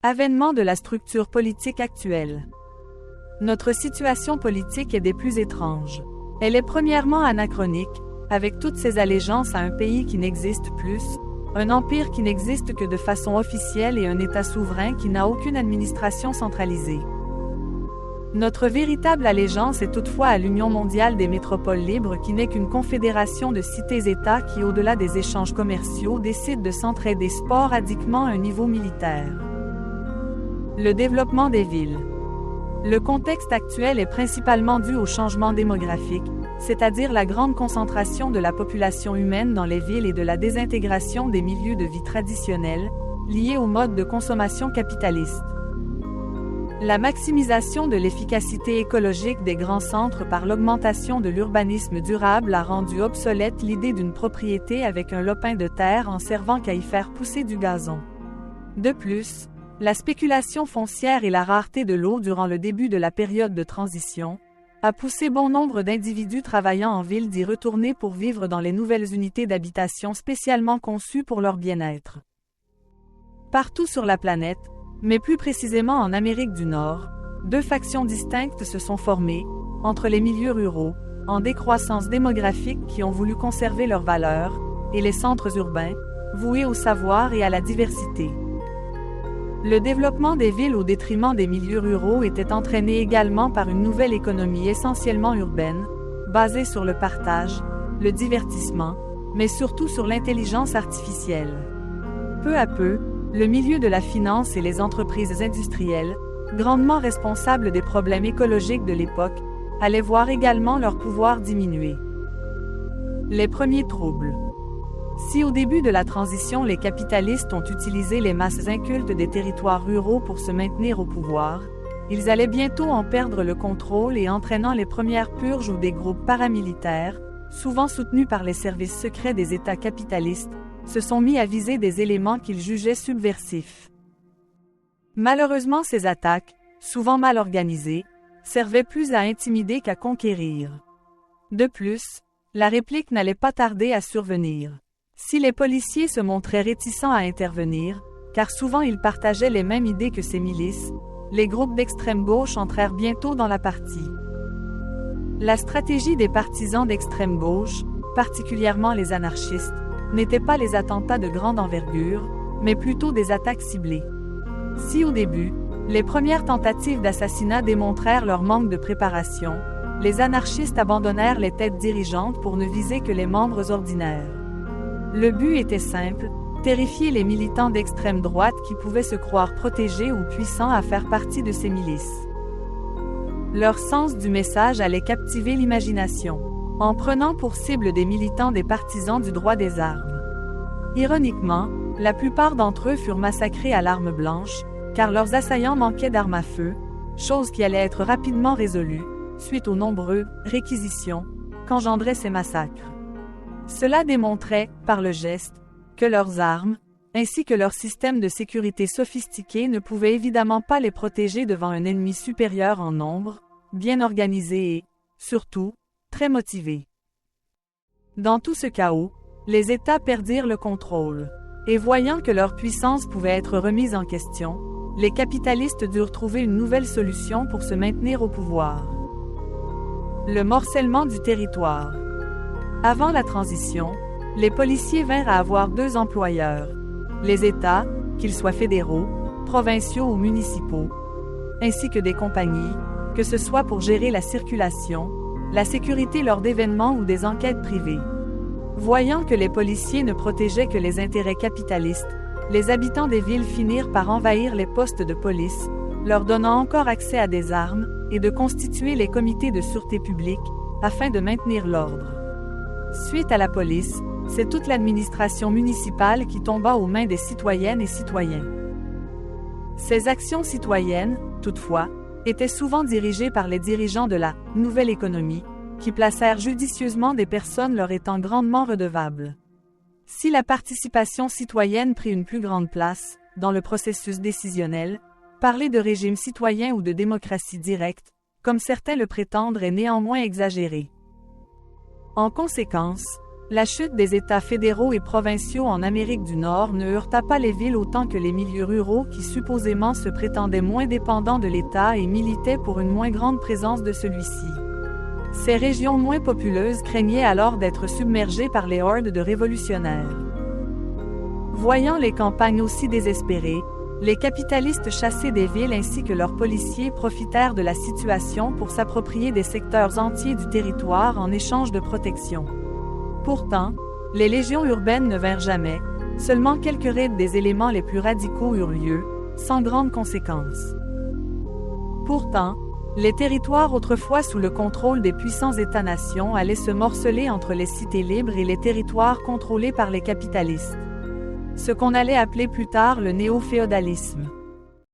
Avènement de la structure politique actuelle. Notre situation politique est des plus étranges. Elle est premièrement anachronique, avec toutes ses allégeances à un pays qui n'existe plus, un empire qui n'existe que de façon officielle et un État souverain qui n'a aucune administration centralisée. Notre véritable allégeance est toutefois à l'Union mondiale des métropoles libres qui n'est qu'une confédération de cités-États qui, au-delà des échanges commerciaux, décide de s'entraider sporadiquement à un niveau militaire. Le développement des villes. Le contexte actuel est principalement dû au changement démographique, c'est-à-dire la grande concentration de la population humaine dans les villes et de la désintégration des milieux de vie traditionnels, liés au mode de consommation capitaliste. La maximisation de l'efficacité écologique des grands centres par l'augmentation de l'urbanisme durable a rendu obsolète l'idée d'une propriété avec un lopin de terre en servant qu'à y faire pousser du gazon. De plus, la spéculation foncière et la rareté de l'eau durant le début de la période de transition a poussé bon nombre d'individus travaillant en ville d'y retourner pour vivre dans les nouvelles unités d'habitation spécialement conçues pour leur bien-être. Partout sur la planète, mais plus précisément en Amérique du Nord, deux factions distinctes se sont formées, entre les milieux ruraux, en décroissance démographique qui ont voulu conserver leurs valeurs, et les centres urbains, voués au savoir et à la diversité. Le développement des villes au détriment des milieux ruraux était entraîné également par une nouvelle économie essentiellement urbaine, basée sur le partage, le divertissement, mais surtout sur l'intelligence artificielle. Peu à peu, le milieu de la finance et les entreprises industrielles, grandement responsables des problèmes écologiques de l'époque, allaient voir également leur pouvoir diminuer. Les premiers troubles. Si au début de la transition les capitalistes ont utilisé les masses incultes des territoires ruraux pour se maintenir au pouvoir, ils allaient bientôt en perdre le contrôle et entraînant les premières purges où des groupes paramilitaires, souvent soutenus par les services secrets des États capitalistes, se sont mis à viser des éléments qu'ils jugeaient subversifs. Malheureusement, ces attaques, souvent mal organisées, servaient plus à intimider qu'à conquérir. De plus, la réplique n'allait pas tarder à survenir. Si les policiers se montraient réticents à intervenir, car souvent ils partageaient les mêmes idées que ces milices, les groupes d'extrême gauche entrèrent bientôt dans la partie. La stratégie des partisans d'extrême gauche, particulièrement les anarchistes, n'étaient pas les attentats de grande envergure, mais plutôt des attaques ciblées. Si au début, les premières tentatives d'assassinat démontrèrent leur manque de préparation, les anarchistes abandonnèrent les têtes dirigeantes pour ne viser que les membres ordinaires. Le but était simple, terrifier les militants d'extrême droite qui pouvaient se croire protégés ou puissants à faire partie de ces milices. Leur sens du message allait captiver l'imagination, en prenant pour cible des militants des partisans du droit des armes. Ironiquement, la plupart d'entre eux furent massacrés à l'arme blanche, car leurs assaillants manquaient d'armes à feu, chose qui allait être rapidement résolue, suite aux nombreuses réquisitions qu'engendraient ces massacres. Cela démontrait, par le geste, que leurs armes, ainsi que leur système de sécurité sophistiqué ne pouvaient évidemment pas les protéger devant un ennemi supérieur en nombre, bien organisé et, surtout, très motivés. Dans tout ce chaos, les États perdirent le contrôle. Et voyant que leur puissance pouvait être remise en question, les capitalistes durent trouver une nouvelle solution pour se maintenir au pouvoir. Le morcellement du territoire. Avant la transition, les policiers vinrent à avoir deux employeurs. Les États, qu'ils soient fédéraux, provinciaux ou municipaux, ainsi que des compagnies, que ce soit pour gérer la circulation, la sécurité lors d'événements ou des enquêtes privées. Voyant que les policiers ne protégeaient que les intérêts capitalistes, les habitants des villes finirent par envahir les postes de police, leur donnant encore accès à des armes, et de constituer les comités de sûreté publique, afin de maintenir l'ordre. Suite à la police, c'est toute l'administration municipale qui tomba aux mains des citoyennes et citoyens. Ces actions citoyennes, toutefois, étaient souvent dirigées par les dirigeants de la « nouvelle économie », qui placèrent judicieusement des personnes leur étant grandement redevables. Si la participation citoyenne prit une plus grande place, dans le processus décisionnel, parler de régime citoyen ou de démocratie directe, comme certains le prétendent, est néanmoins exagéré. En conséquence, La chute des États fédéraux et provinciaux en Amérique du Nord ne heurta pas les villes autant que les milieux ruraux qui supposément se prétendaient moins dépendants de l'État et militaient pour une moins grande présence de celui-ci. Ces régions moins populeuses craignaient alors d'être submergées par les hordes de révolutionnaires. Voyant les campagnes aussi désespérées, les capitalistes chassés des villes ainsi que leurs policiers profitèrent de la situation pour s'approprier des secteurs entiers du territoire en échange de protection. Pourtant, les légions urbaines ne vinrent jamais, seulement quelques raids des éléments les plus radicaux eurent lieu, sans grandes conséquences. Pourtant, les territoires autrefois sous le contrôle des puissants États-nations allaient se morceler entre les cités libres et les territoires contrôlés par les capitalistes. Ce qu'on allait appeler plus tard le néo-féodalisme.